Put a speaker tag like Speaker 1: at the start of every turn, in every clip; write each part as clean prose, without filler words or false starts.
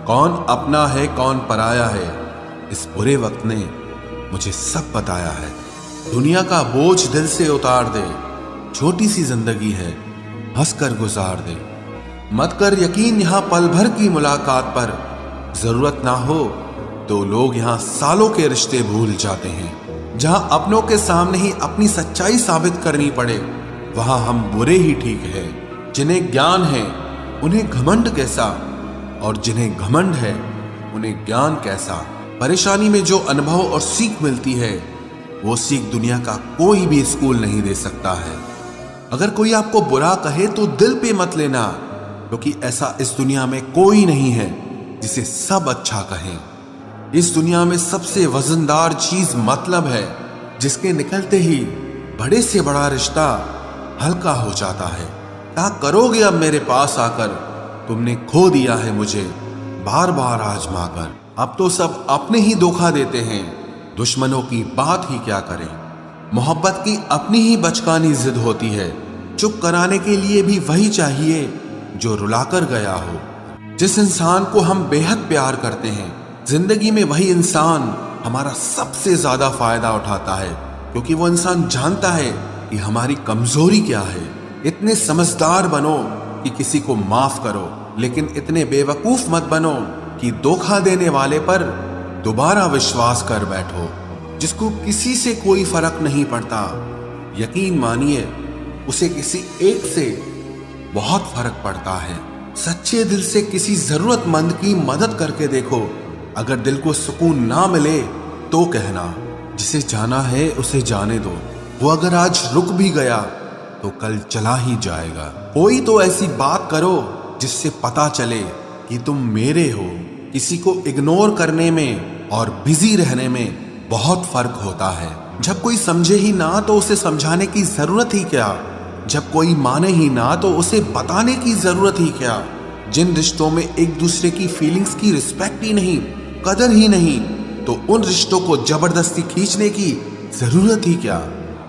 Speaker 1: कौन अपना है कौन पराया है, इस बुरे वक्त ने मुझे सब बताया है। दुनिया का बोझ दिल से उतार दे, छोटी सी जिंदगी है हंसकर गुजार दे। मत कर यकीन यहाँ पल भर की मुलाकात पर, जरूरत ना हो तो लोग यहाँ सालों के रिश्ते भूल जाते हैं। जहाँ अपनों के सामने ही अपनी सच्चाई साबित करनी पड़े, वहां हम बुरे ही ठीक है। जिन्हें ज्ञान है उन्हें घमंड कैसा, और जिन्हें घमंड है उन्हें ज्ञान कैसा। परेशानी में जो अनुभव और सीख मिलती है, वो सीख दुनिया का कोई भी स्कूल नहीं दे सकता है। अगर कोई आपको बुरा कहे तो दिल पे मत लेना, क्योंकि ऐसा इस दुनिया में कोई नहीं है जिसे सब अच्छा कहें। इस दुनिया में सबसे वजनदार चीज मतलब है, जिसके निकलते ही बड़े से बड़ा रिश्ता हल्का हो जाता है। क्या करोगे अब मेरे पास आकर, तुमने खो दिया है मुझे बार बार आजमा कर। अब तो सब अपने ही धोखा देते हैं, दुश्मनों की बात ही क्या करें। मोहब्बत की अपनी ही बचकानी जिद होती है, चुप कराने के लिए भी वही चाहिए जो रुलाकर गया हो। जिस इंसान को हम बेहद प्यार करते हैं, जिंदगी में वही इंसान हमारा सबसे ज्यादा फायदा उठाता है, क्योंकि वो इंसान जानता है कि हमारी कमजोरी क्या है। इतने समझदार बनो कि किसी को माफ करो, लेकिन इतने बेवकूफ मत बनो कि धोखा देने वाले पर दोबारा विश्वास कर बैठो। जिसको किसी से कोई फर्क नहीं पड़ता, यकीन मानिए उसे किसी एक से बहुत फर्क पड़ता है। सच्चे दिल से किसी जरूरतमंद की मदद करके देखो। अगर दिल को सुकून ना मिले तो कहना, जिसे जाना है उसे जाने दो। वो अगर आज रुक भी गया तो कल चला ही जाएगा। कोई तो ऐसी बात करो जिससे पता चले कि तुम मेरे हो। किसी को इग्नोर करने में और बिजी रहने में बहुत फर्क होता है। जब कोई समझे ही ना तो उसे समझाने की जरूरत ही क्या। जब कोई माने ही ना तो उसे बताने की जरूरत ही क्या। जिन रिश्तों में एक दूसरे की फीलिंग्स की रिस्पेक्ट ही नहीं, कदर ही नहीं, तो उन रिश्तों को जबरदस्ती खींचने की जरूरत ही क्या।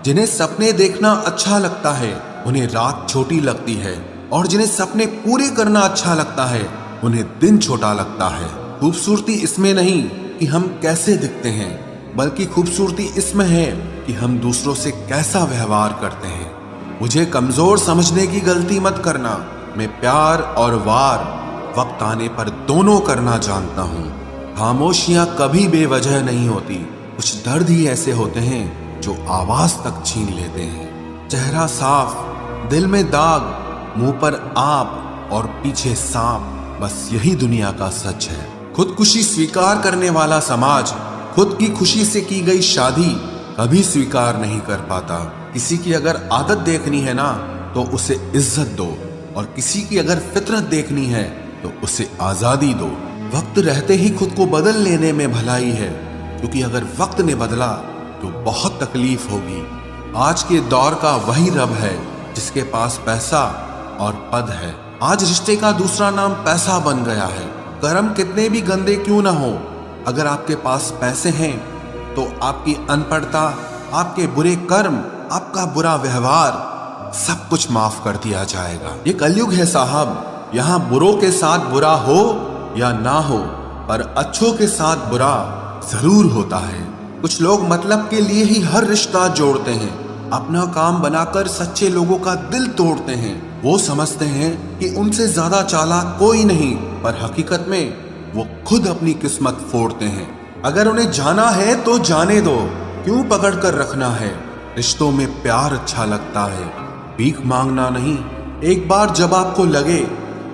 Speaker 1: जिन्हें सपने देखना अच्छा लगता है, उन्हें रात छोटी लगती है, और जिन्हें सपने पूरे करना अच्छा लगता है, उन्हें दिन छोटा लगता है। खूबसूरती इसमें नहीं कि हम कैसे दिखते हैं, बल्कि खूबसूरती इसमें है कि हम दूसरों से कैसा व्यवहार करते हैं। मुझे कमजोर समझने की गलती मत करना। मैं प्यार और वार वक्त आने पर दोनों करना जानता हूँ। खामोशियां कभी बेवजह नहीं होती। कुछ दर्द ही ऐसे होते हैं जो आवाज तक छीन लेते हैं। चेहरा साफ, दिल में दाग, मुंह पर आप और पीछे सांप, बस यही दुनिया का सच है। खुदकुशी स्वीकार करने वाला समाज खुद की खुशी से की गई शादी कभी स्वीकार नहीं कर पाता। किसी की अगर आदत देखनी है ना तो उसे इज्जत दो, और किसी की अगर फितरत देखनी है तो उसे आजादी दो। वक्त रहते ही खुद को बदल लेने में भलाई है, क्योंकि अगर वक्त ने बदला तो बहुत तकलीफ होगी। आज के दौर का वही रब है जिसके पास पैसा और पद है। आज रिश्ते का दूसरा नाम पैसा बन गया है। कर्म कितने भी गंदे क्यों ना हो, अगर आपके पास पैसे हैं तो आपकी अनपढ़ता, आपके बुरे कर्म, आपका बुरा व्यवहार, सब कुछ माफ कर दिया जाएगा। ये कलयुग है साहब, यहाँ बुरों के साथ बुरा हो या ना हो, पर अच्छों के साथ बुरा जरूर होता है। कुछ लोग मतलब के लिए ही हर रिश्ता जोड़ते हैं, अपना काम बनाकर सच्चे लोगों का दिल तोड़ते हैं। वो समझते हैं कि उनसे ज्यादा चालाक कोई नहीं, पर हकीकत में वो खुद अपनी किस्मत फोड़ते हैं। अगर उन्हें जाना है तो जाने दो, क्यों पकड़ कर रखना है। रिश्तों में प्यार अच्छा लगता है, भीख मांगना नहीं। एक बार जब आपको लगे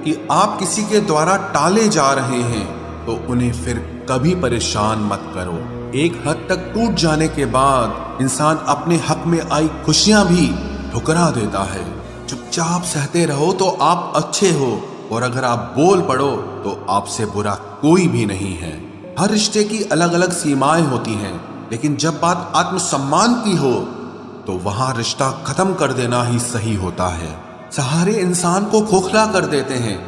Speaker 1: कि आप किसी के द्वारा टाले जा रहे हैं, तो उन्हें फिर कभी परेशान मत करो। एक हद तक टूट जाने के बाद इंसान अपने हक में आई खुशियां भी ठुकरा देता है। चुपचाप सहते रहो तो आप अच्छे हो, और अगर आप बोल पड़ो तो आपसे बुरा कोई भी नहीं है। हर रिश्ते की अलग अलग सीमाएं होती हैं, लेकिन जब बात आत्मसम्मान की हो तो वहां रिश्ता खत्म कर देना ही सही होता है। सहारे इंसान को खोखला कर देते हैं,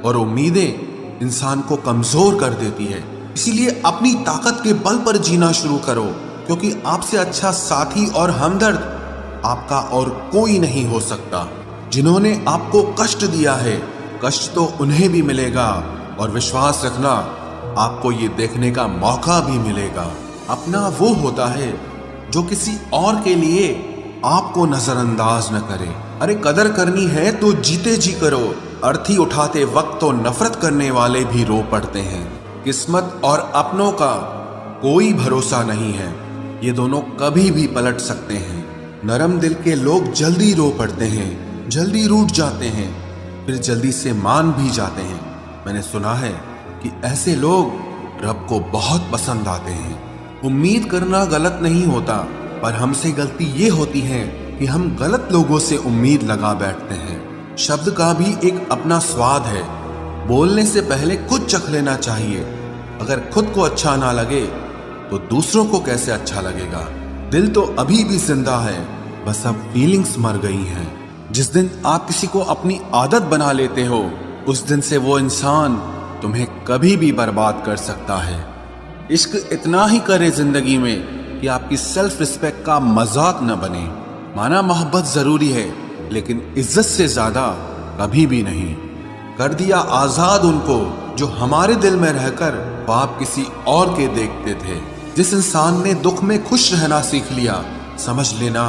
Speaker 1: और उम्मीदें इंसान को कमजोर कर देती है। इसीलिए अपनी ताकत के बल पर जीना शुरू करो, क्योंकि आपसे अच्छा साथी और हमदर्द आपका और कोई नहीं हो सकता। जिन्होंने आपको कष्ट दिया है कष्ट तो उन्हें भी मिलेगा और विश्वास रखना, आपको ये देखने का मौका भी मिलेगा। अपना वो होता है जो किसी और के लिए आपको नजरअंदाज न करे। अरे कदर करनी है तो जीते जी करो। अर्थी उठाते वक्त तो नफरत करने वाले भी रो पड़ते हैं। किस्मत और अपनों का कोई भरोसा नहीं है, ये दोनों कभी भी पलट सकते हैं। नरम दिल के लोग जल्दी रो पड़ते हैं, जल्दी रूठ जाते हैं, फिर जल्दी से मान भी जाते हैं। मैंने सुना है कि ऐसे लोग रब को बहुत पसंद आते हैं। उम्मीद करना गलत नहीं होता, पर हमसे गलती ये होती है कि हम गलत लोगों से उम्मीद लगा बैठते हैं। शब्द का भी एक अपना स्वाद है, बोलने से पहले खुद चख लेना चाहिए। अगर खुद को अच्छा ना लगे तो दूसरों को कैसे अच्छा लगेगा। दिल तो अभी भी जिंदा है, बस अब फीलिंग्स मर गई हैं। जिस दिन आप किसी को अपनी आदत बना लेते हो, उस दिन से वो इंसान तुम्हें कभी भी बर्बाद कर सकता है। इश्क इतना ही करे जिंदगी में कि आपकी सेल्फ रिस्पेक्ट का मजाक न बने। माना मोहब्बत जरूरी है, लेकिन इज्जत से ज्यादा कभी भी नहीं। कर दिया आजाद उनको जो हमारे दिल में रहकर ख्वाब किसी और के देखते थे। जिस इंसान ने दुख में खुश रहना सीख लिया, समझ लेना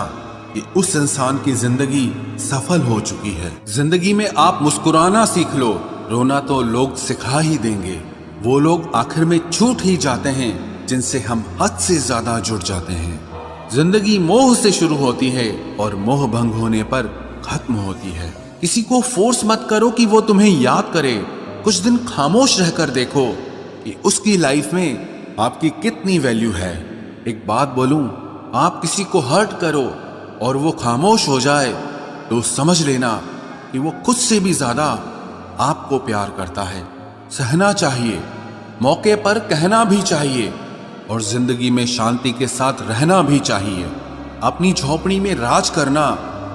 Speaker 1: कि उस इंसान की जिंदगी सफल हो चुकी है। जिंदगी में आप मुस्कुराना सीख लो, रोना तो लोग सिखा ही देंगे। वो लोग आखिर में छूट ही जाते हैं जिनसे हम हद से ज्यादा जुड़ जाते हैं। जिंदगी मोह से शुरू होती है और मोह भंग होने पर खत्म होती है। किसी को फोर्स मत करो कि वो तुम्हें याद करे। कुछ दिन खामोश रहकर देखो कि उसकी लाइफ में आपकी कितनी वैल्यू है। एक बात बोलूं, आप किसी को हर्ट करो और वो खामोश हो जाए तो समझ लेना कि वो खुद से भी ज्यादा आपको प्यार करता है। सहना चाहिए, मौके पर कहना भी चाहिए और जिंदगी में शांति के साथ रहना भी चाहिए। अपनी झोपड़ी में राज करना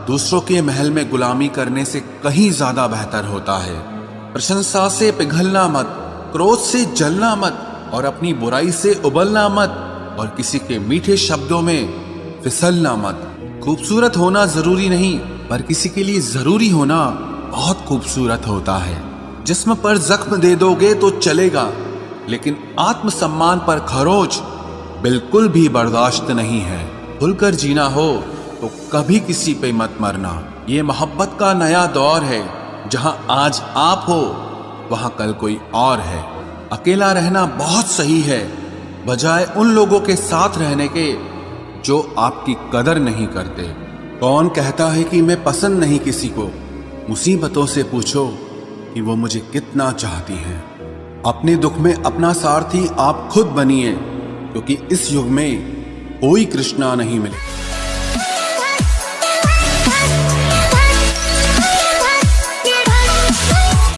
Speaker 1: दूसरों के महल में गुलामी करने से कहीं ज्यादा बेहतर होता है। प्रशंसा से पिघलना मत, क्रोध से जलना मत और अपनी बुराई से उबलना मत और किसी के मीठे शब्दों में फिसलना मत। खूबसूरत होना जरूरी नहीं, पर किसी के लिए जरूरी होना बहुत खूबसूरत होता है। जिस्म पर जख्म दे दोगे तो चलेगा, लेकिन आत्मसम्मान पर खरोच बिल्कुल भी बर्दाश्त नहीं है। खुलकर जीना हो तो कभी किसी पे मत मरना। ये मोहब्बत का नया दौर है, जहां आज आप हो वहां कल कोई और है। अकेला रहना बहुत सही है, बजाय उन लोगों के साथ रहने के जो आपकी कदर नहीं करते। कौन कहता है कि मैं पसंद नहीं किसी को? मुसीबतों से पूछो कि वो मुझे कितना चाहती हैं। अपने दुख में अपना सारथी आप खुद बनिए, क्योंकि इस युग में कोई कृष्णा नहीं मिले।